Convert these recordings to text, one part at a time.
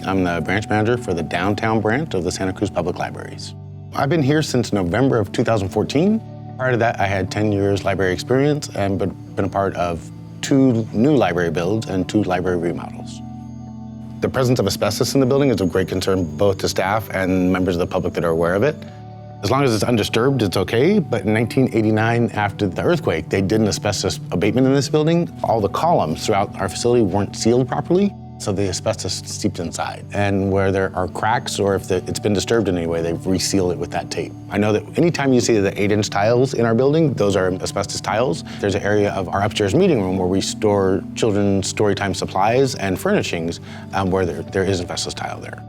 I'm the branch manager for the downtown branch of the Santa Cruz Public Libraries. I've been here since November of 2014. Prior to that, I had 10 years library experience and been a part of 2 new library builds and 2 library remodels. The presence of asbestos in the building is of great concern both to staff and members of the public that are aware of it. As long as it's undisturbed, it's okay, but in 1989, after the earthquake, they did an asbestos abatement in this building. All the columns throughout our facility weren't sealed properly, so the asbestos seeped inside. And where there are cracks or if it's been disturbed in any way, they've resealed it with that tape. I know that anytime you see the 8-inch tiles in our building, those are asbestos tiles. There's an area of our upstairs meeting room where we store children's storytime supplies and furnishings where there is asbestos tile there.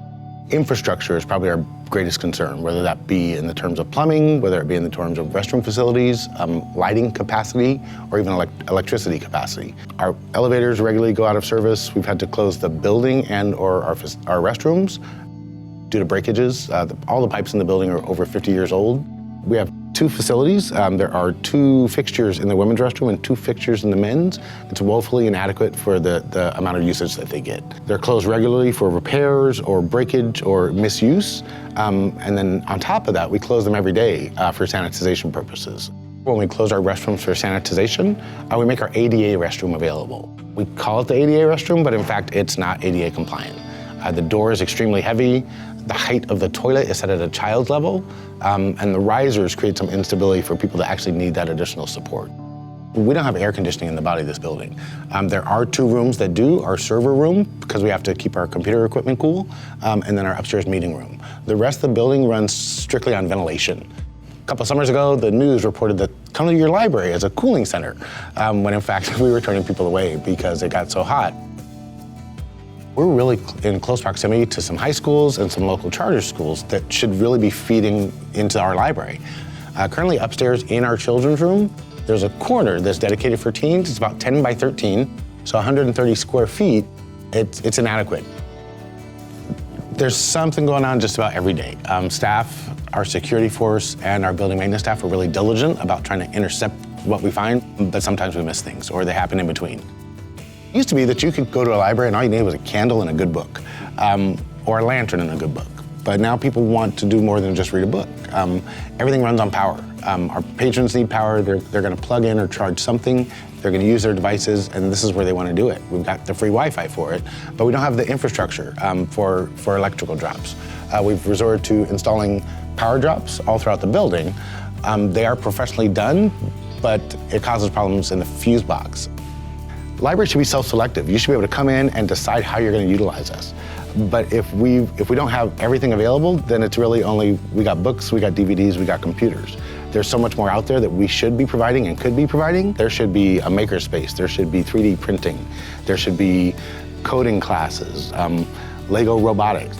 Infrastructure is probably our greatest concern, whether that be in the terms of plumbing, whether it be in the terms of restroom facilities, lighting capacity, or even electricity capacity. Our elevators regularly go out of service. We've had to close the building and or our restrooms due to breakages. All the pipes in the building are over 50 years old. We have 2 facilities. There are 2 fixtures in the women's restroom and 2 fixtures in the men's. It's woefully inadequate for the amount of usage that they get. They're closed regularly for repairs or breakage or misuse. And then on top of that, we close them every day for sanitization purposes. When we close our restrooms for sanitization, we make our ADA restroom available. We call it the ADA restroom, but in fact, it's not ADA compliant. The door is extremely heavy. The height of the toilet is set at a child's level, and the risers create some instability for people that actually need that additional support. We don't have air conditioning in the body of this building. There are 2 rooms that do, our server room, because we have to keep our computer equipment cool, and then our upstairs meeting room. The rest of the building runs strictly on ventilation. A couple of summers ago, the news reported that come to your library as a cooling center, when in fact we were turning people away because it got so hot. We're really in close proximity to some high schools and some local charter schools that should really be feeding into our library. Currently upstairs in our children's room, there's a corner that's dedicated for teens. It's about 10 by 13, so 130 square feet. It's inadequate. There's something going on just about every day. Staff, our security force, and our building maintenance staff are really diligent about trying to intercept what we find, but sometimes we miss things or they happen in between. It used to be that you could go to a library and all you needed was a candle and a good book, or a lantern and a good book. But now people want to do more than just read a book. Everything runs on power. Our patrons need power. They're going to plug in or charge something. They're going to use their devices, and this is where they want to do it. We've got the free Wi-Fi for it, but we don't have the infrastructure for electrical drops. We've resorted to installing power drops all throughout the building. They are professionally done, but it causes problems in the fuse box. Libraries should be self-selective. You should be able to come in and decide how you're going to utilize us. But if we don't have everything available, then it's really only, we got books, we got DVDs, we got computers. There's so much more out there that we should be providing and could be providing. There should be a makerspace, there should be 3D printing, there should be coding classes, Lego robotics.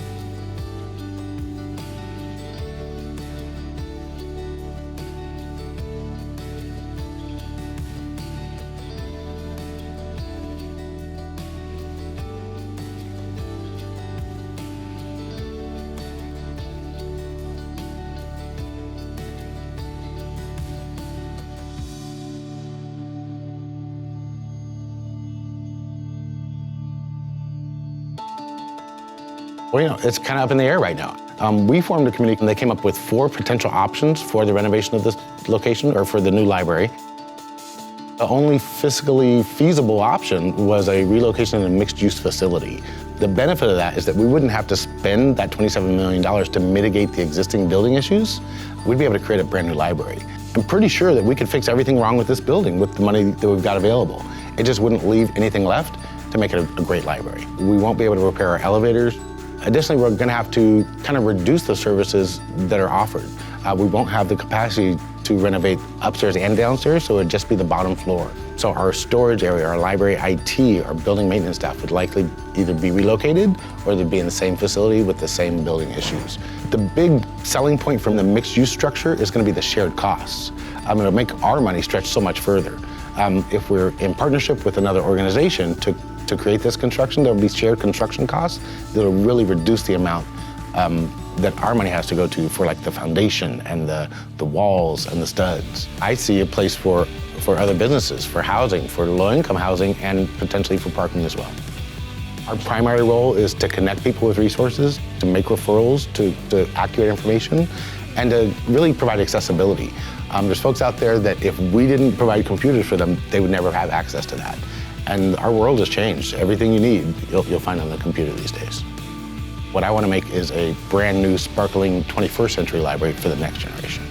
Well, it's kind of up in the air right now. We formed a committee and they came up with 4 potential options for the renovation of this location or for the new library. The only fiscally feasible option was a relocation in a mixed-use facility. The benefit of that is that we wouldn't have to spend that $27 million to mitigate the existing building issues. We'd be able to create a brand new library. I'm pretty sure that we could fix everything wrong with this building with the money that we've got available. It just wouldn't leave anything left to make it a great library. We won't be able to repair our elevators. Additionally, we're going to have to kind of reduce the services that are offered. We won't have the capacity to renovate upstairs and downstairs, so it would just be the bottom floor. So our storage area, our library IT, our building maintenance staff would likely either be relocated or they'd be in the same facility with the same building issues. The big selling point from the mixed-use structure is going to be the shared costs. It'll make our money stretch so much further. If we're in partnership with another organization to create this construction, there'll be shared construction costs that'll really reduce the amount that our money has to go to for like the foundation and the walls and the studs. I see a place for other businesses, for housing, for low-income housing, and potentially for parking as well. Our primary role is to connect people with resources, to make referrals to accurate information, and to really provide accessibility. There's folks out there that if we didn't provide computers for them, they would never have access to that. And our world has changed. Everything you need, you'll find on the computer these days. What I want to make is a brand new, sparkling 21st century library for the next generation.